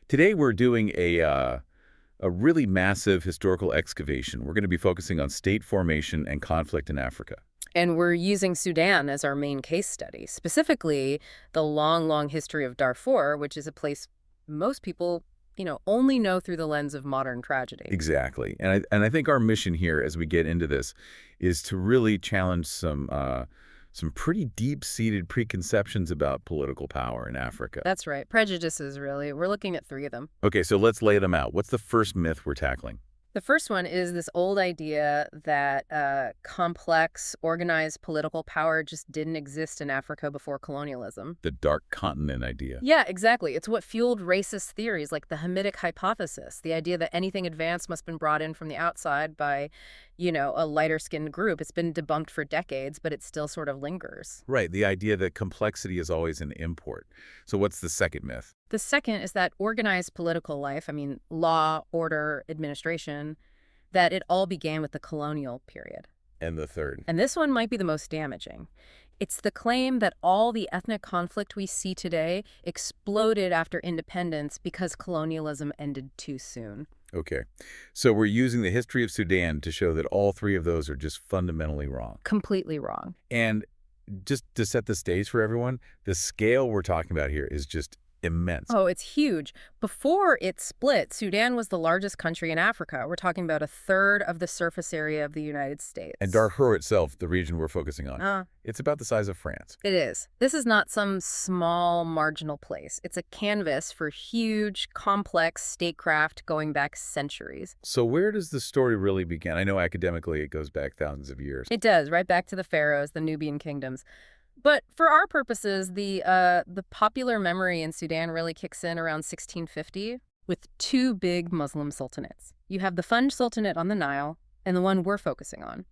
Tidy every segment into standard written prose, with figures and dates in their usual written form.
Today we're doing a really massive historical excavation. We're going to be focusing on state formation and conflict in Africa. And we're using Sudan as our main case study, specifically the long, long history of Darfur, which is a place most people, only know through the lens of modern tragedy. Exactly. And I think our mission here as we get into this is to really challenge some pretty deep-seated preconceptions about political power in Africa. That's right. Prejudices, really. We're looking at three of them. Okay, so let's lay them out. What's the first myth we're tackling? The first one is this old idea that complex, organized political power just didn't exist in Africa before colonialism. The dark continent idea. Yeah, exactly. It's what fueled racist theories like the Hamitic hypothesis, the idea that anything advanced must have been brought in from the outside by, a lighter-skinned group. It's been debunked for decades, but it still sort of lingers. Right, the idea that complexity is always an import. So what's the second myth? The second is that organized political life, law, order, administration, that it all began with the colonial period. And the third? And this one might be the most damaging. It's the claim that all the ethnic conflict we see today exploded after independence because colonialism ended too soon. Okay, so we're using the history of Sudan to show that all three of those are just fundamentally wrong. Completely wrong. And just to set the stage for everyone, the scale we're talking about here is just immense. Oh, it's huge. Before it split, Sudan was the largest country in Africa. We're talking about a third of the surface area of the United States. And Darfur itself, the region we're focusing on, it's about the size of France. It is. This is not some small, marginal place. It's a canvas for huge, complex statecraft going back centuries. So where does the story really begin? I know academically it goes back thousands of years. It does, right back to the pharaohs, the Nubian kingdoms. But for our purposes, the popular memory in Sudan really kicks in around 1650 with two big Muslim sultanates. You have the Funj Sultanate on the Nile and the one we're focusing on,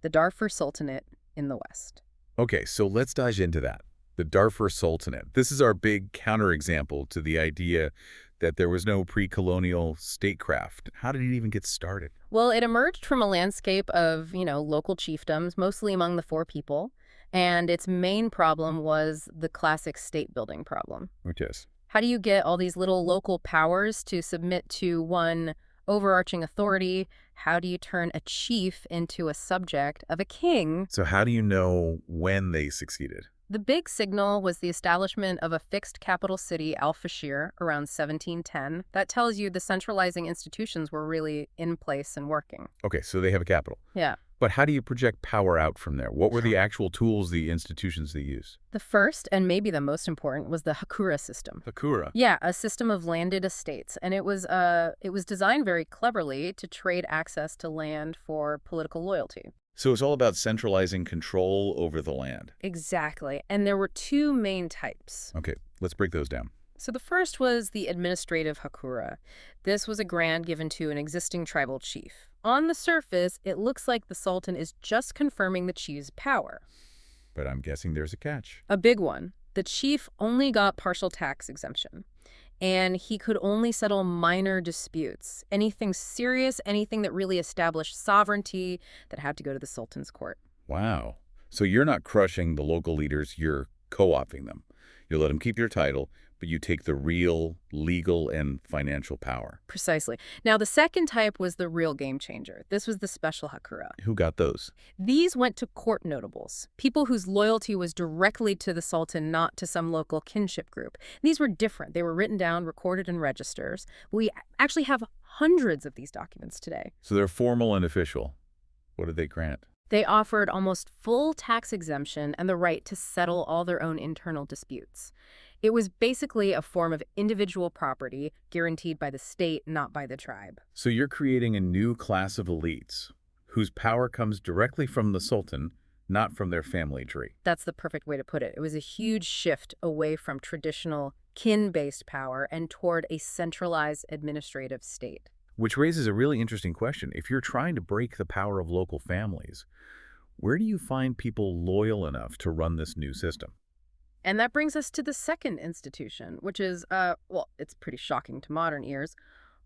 the Darfur Sultanate in the west. Okay, so let's dive into that. The Darfur Sultanate. This is our big counterexample to the idea that there was no pre-colonial statecraft. How did it even get started? Well, it emerged from a landscape of, local chiefdoms, mostly among the four people. And its main problem was the classic state-building problem. Which is? How do you get all these little local powers to submit to one overarching authority? How do you turn a chief into a subject of a king? So how do you know when they succeeded? The big signal was the establishment of a fixed capital city, Al-Fashir, around 1710. That tells you the centralizing institutions were really in place and working. Okay, so they have a capital. Yeah. But how do you project power out from there? What were the actual tools, the institutions they used? The first, and maybe the most important, was the Hakura system. Hakura? Yeah, a system of landed estates. And it was designed very cleverly to trade access to land for political loyalty. So it's all about centralizing control over the land. Exactly. And there were two main types. Okay, let's break those down. So the first was the administrative Hakura. This was a grant given to an existing tribal chief. On the surface, it looks like the Sultan is just confirming the chief's power. But I'm guessing there's a catch. A big one. The chief only got partial tax exemption, and he could only settle minor disputes. Anything serious, anything that really established sovereignty, that had to go to the Sultan's court. Wow. So you're not crushing the local leaders, you're co-opting them. You let them keep your title, but you take the real legal and financial power. Precisely. Now, the second type was the real game changer. This was the special Hakura. Who got those? These went to court notables, people whose loyalty was directly to the Sultan, not to some local kinship group. These were different. They were written down, recorded in registers. We actually have hundreds of these documents today. So they're formal and official. What did they grant? They offered almost full tax exemption and the right to settle all their own internal disputes. It was basically a form of individual property guaranteed by the state, not by the tribe. So you're creating a new class of elites whose power comes directly from the Sultan, not from their family tree. That's the perfect way to put it. It was a huge shift away from traditional kin-based power and toward a centralized administrative state. Which raises a really interesting question. If you're trying to break the power of local families, where do you find people loyal enough to run this new system? And that brings us to the second institution, which is, it's pretty shocking to modern ears,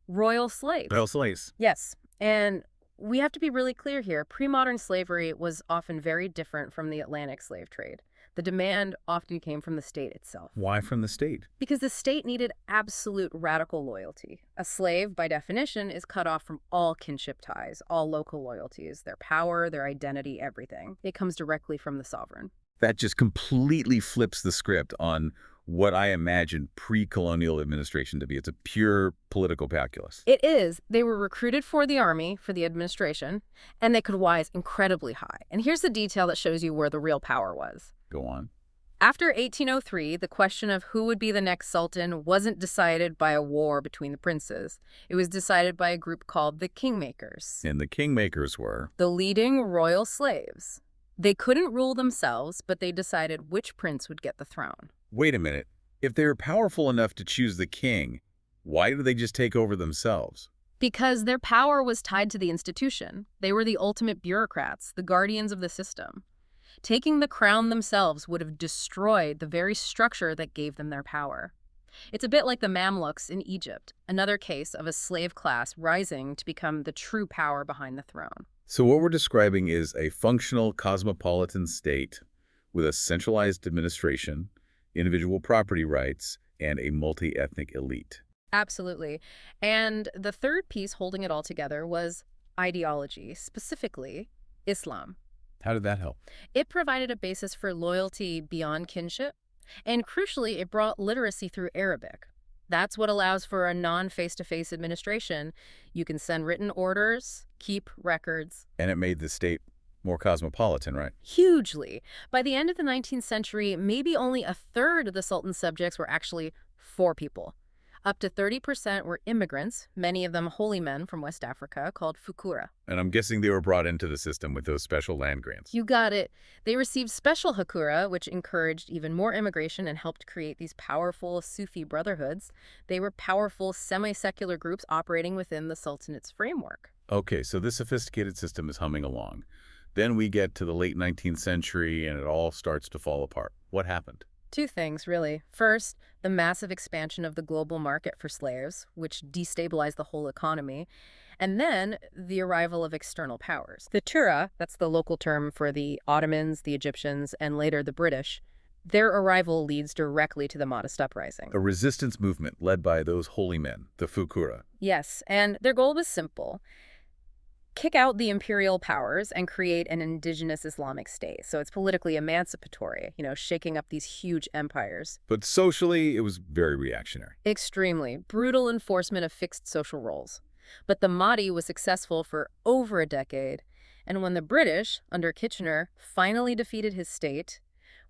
royal slaves. Royal slaves. Yes. And we have to be really clear here. Pre-modern slavery was often very different from the Atlantic slave trade. The demand often came from the state itself, Why from the state? because the state needed absolute radical loyalty. A slave, by definition, is cut off from all kinship ties, all local loyalties, their power, their identity, everything. It comes directly from the sovereign. That just completely flips the script on what I imagine pre-colonial administration to be. It's a pure political calculus. It is. They were recruited for the army, for the administration, and they could rise incredibly high. And here's the detail that shows you where the real power was. Go on. After 1803, the question of who would be the next sultan wasn't decided by a war between the princes. It was decided by a group called the Kingmakers, And the kingmakers were... the leading royal slaves. They couldn't rule themselves, but they decided which prince would get the throne. Wait a minute. If they were powerful enough to choose the king, why did they just take over themselves? Because their power was tied to the institution. They were the ultimate bureaucrats, the guardians of the system. Taking the crown themselves would have destroyed the very structure that gave them their power. It's a bit like the Mamluks in Egypt, another case of a slave class rising to become the true power behind the throne. So what we're describing is a functional cosmopolitan state with a centralized administration, individual property rights, and a multi-ethnic elite. Absolutely. And the third piece holding it all together was ideology, specifically Islam. How did that help? It provided a basis for loyalty beyond kinship, and crucially, it brought literacy through Arabic. That's what allows for a non-face-to-face administration. You can send written orders, keep records. And it made the state more cosmopolitan, right? Hugely. By the end of the 19th century, maybe only a third of the Sultan's subjects were actually for people. Up to 30% were immigrants, many of them holy men from West Africa, called fukura. And I'm guessing they were brought into the system with those special land grants. You got it. They received special hakura, which encouraged even more immigration and helped create these powerful Sufi brotherhoods. They were powerful semi-secular groups operating within the Sultanate's framework. Okay, so this sophisticated system is humming along. Then we get to the late 19th century and it all starts to fall apart. What happened? Two things, really. First, the massive expansion of the global market for slaves, which destabilized the whole economy. And then the arrival of external powers. The Tura, that's the local term for the Ottomans, the Egyptians, and later the British, their arrival leads directly to the Mahdist uprising. A resistance movement led by those holy men, the Fukura. Yes, and their goal was simple. Kick out the imperial powers and create an indigenous Islamic state. So it's politically emancipatory, shaking up these huge empires. But socially, it was very reactionary. Extremely. Brutal enforcement of fixed social roles. But the Mahdi was successful for over a decade. And when the British, under Kitchener, finally defeated his state,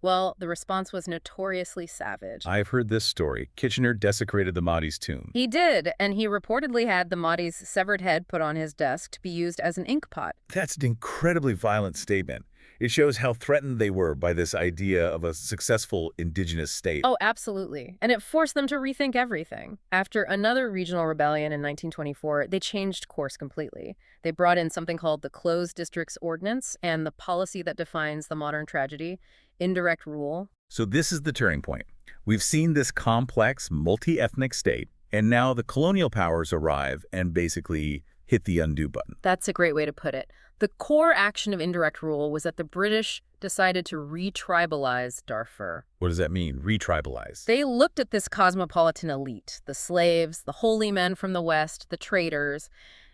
well, the response was notoriously savage. I've heard this story. Kitchener desecrated the Mahdi's tomb. He did, and he reportedly had the Mahdi's severed head put on his desk to be used as an ink pot. That's an incredibly violent statement. It shows how threatened they were by this idea of a successful indigenous state. Oh, absolutely. And it forced them to rethink everything. After another regional rebellion in 1924, they changed course completely. They brought in something called the Closed Districts Ordinance and the policy that defines the modern tragedy, indirect rule. So this is the turning point. We've seen this complex, multi-ethnic state, and now the colonial powers arrive and basically hit the undo button. That's a great way to put it. The core action of indirect rule was that the British decided to re-tribalize Darfur. What does that mean, re-tribalize? They looked at this cosmopolitan elite, the slaves, the holy men from the West, the traders,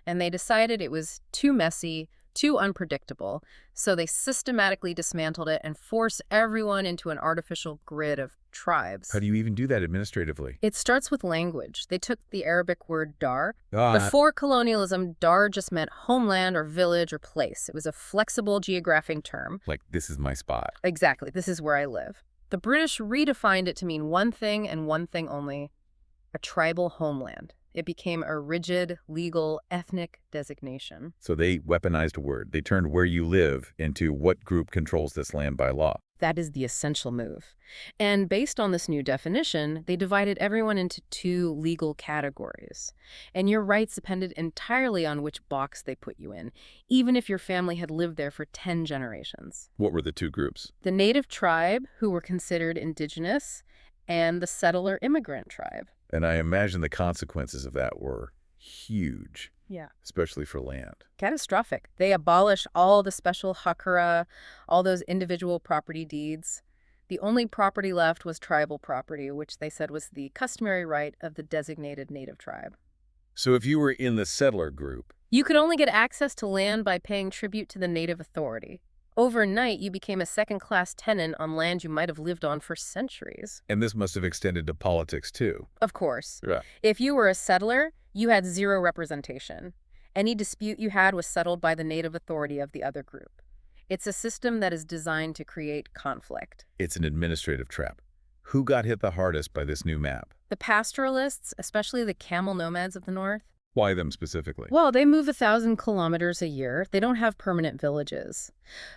and they decided it was too messy, too unpredictable, so they systematically dismantled it and forced everyone into an artificial grid of tribes. How do you even do that administratively? It starts with language. They took the Arabic word dar. Ah, Before colonialism, dar just meant homeland or village or place. It was a flexible geographic term. like, this is my spot. Exactly, this is where I live. The British redefined it to mean one thing and one thing only, a tribal homeland. It became a rigid, legal, ethnic designation. So they weaponized a word. They turned where you live into what group controls this land by law. That is the essential move. And based on this new definition, they divided everyone into two legal categories. And your rights depended entirely on which box they put you in, even if your family had lived there for 10 generations. What were the two groups? The native tribe, who were considered indigenous, and the settler immigrant tribe. And I imagine the consequences of that were huge. Yeah. Especially for land. Catastrophic. They abolished all the special hakura, all those individual property deeds. The only property left was tribal property, which they said was the customary right of the designated native tribe. So if you were in the settler group, You could only get access to land by paying tribute to the native authority. Overnight, you became a second-class tenant on land you might have lived on for centuries. and this must have extended to politics too. Of course. Yeah. If you were a settler, you had zero representation. Any dispute you had was settled by the native authority of the other group. It's a system that is designed to create conflict. It's an administrative trap. Who got hit the hardest by this new map? The pastoralists, especially the camel nomads of the north, Why them specifically? well, they move 1,000 kilometers a year. They don't have permanent villages.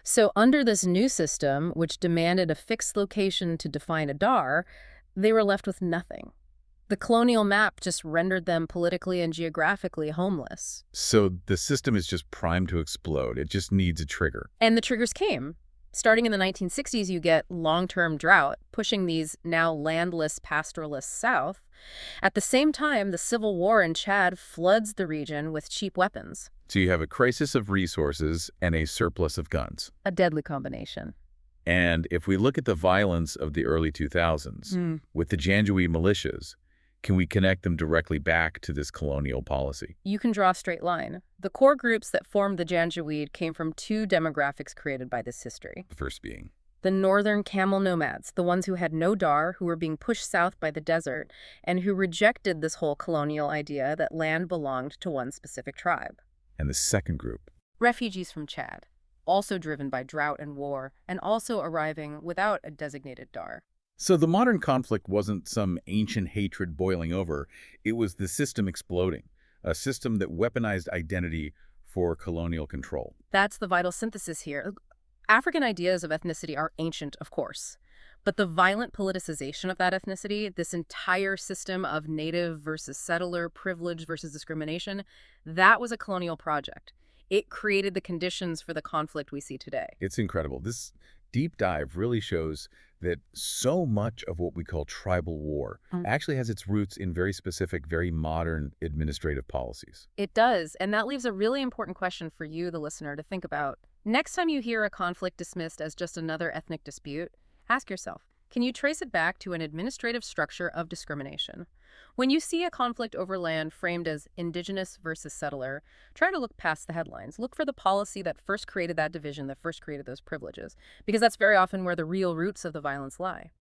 So under this new system, which demanded a fixed location to define a dar, they were left with nothing. The colonial map just rendered them politically and geographically homeless. So the system is just primed to explode. It just needs a trigger. And the triggers came. Starting in the 1960s, you get long-term drought, pushing these now landless pastoralists south. At the same time, the civil war in Chad floods the region with cheap weapons. So you have a crisis of resources and a surplus of guns. A deadly combination. And if we look at the violence of the early 2000s, with the Janjaweed militias, can we connect them directly back to this colonial policy? You can draw a straight line. The core groups that formed the Janjaweed came from two demographics created by this history. The first being, The northern camel nomads, the ones who had no dar, who were being pushed south by the desert, and who rejected this whole colonial idea that land belonged to one specific tribe. and the second group, Refugees from Chad, also driven by drought and war, and also arriving without a designated dar. So the modern conflict wasn't some ancient hatred boiling over. It was the system exploding, a system that weaponized identity for colonial control. That's the vital synthesis here. African ideas of ethnicity are ancient, of course, but the violent politicization of that ethnicity, this entire system of native versus settler, privilege versus discrimination, that was a colonial project. It created the conditions for the conflict we see today. It's incredible. This deep dive really shows that so much of what we call tribal war actually has its roots in very specific, very modern administrative policies. It does, and that leaves a really important question for you, the listener, to think about. Next time you hear a conflict dismissed as just another ethnic dispute, ask yourself, can you trace it back to an administrative structure of discrimination? When you see a conflict over land framed as indigenous versus settler, try to look past the headlines. Look for the policy that first created that division, that first created those privileges, because that's very often where the real roots of the violence lie.